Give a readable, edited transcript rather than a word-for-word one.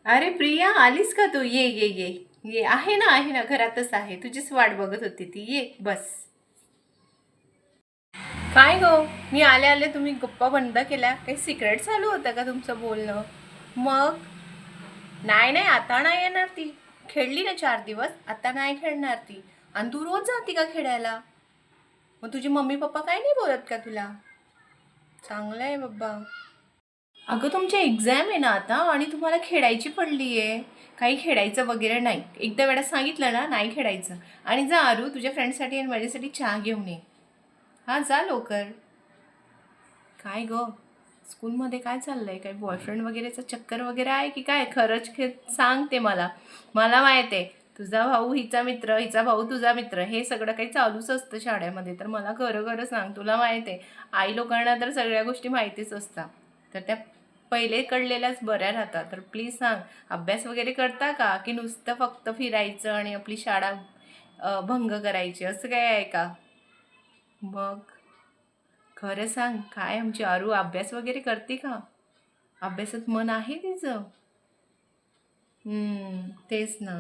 अरे प्रिया, आलीस का तू? ये ये ये. ये आहे ना, घरातच आहे. तुझीच वाट बघत होती ती. ये बस. काय गो, मी आले आले तुम्ही गप्पा बंद केल्या. काही सिक्रेट चालू होतं का तुमचं बोलणं? मग नाही नाही, आता नाही येणार ती. खेळली ना 4 दिवस, आता नाही खेळणार ती. आणि तू रोज जाती का खेळायला? मग तुझी मम्मी पप्पा काय नाही बोलत का तुला? चांगलं आहे बाबा. अगं तुमच्या एक्झाम आहे ना आता, आणि तुम्हाला खेळायची पडली आहे. काही खेळायचं वगैरे नाही. एकदा वेळा सांगितलं ना, नाही खेळायचं. आणि जा आरू, तुझ्या फ्रेंडसाठी आणि माझ्यासाठी चहा घेऊन ये. हा जा लवकर. काय ग, स्कूलमध्ये काय चाललंय? काय बॉयफ्रेंड वगैरेचा चक्कर वगैरे आहे की काय? खरंच सांग ते मला. मला माहित आहे, तुझा भाऊ हिचा मित्र, हिचा भाऊ तुझा मित्र, हे सगळं काही चालूच असतं शाळेमध्ये. तर मला खरं खरं सांग, तुला माहित आहे, आई लोकांना तर सगळ्या गोष्टी माहितीच असतात. तर त्या पहिले कळलेल्याच बऱ्या राहतात. तर प्लीज सांग, अभ्यास वगैरे करता का, की नुसतं फक्त फिरायचं आणि आपली शाळा भंग करायची, असं काय आहे का? मग खरं सांग, काय आमची आरू अभ्यास वगैरे करते का? अभ्यासात मन आहे तिचं? तेच ना.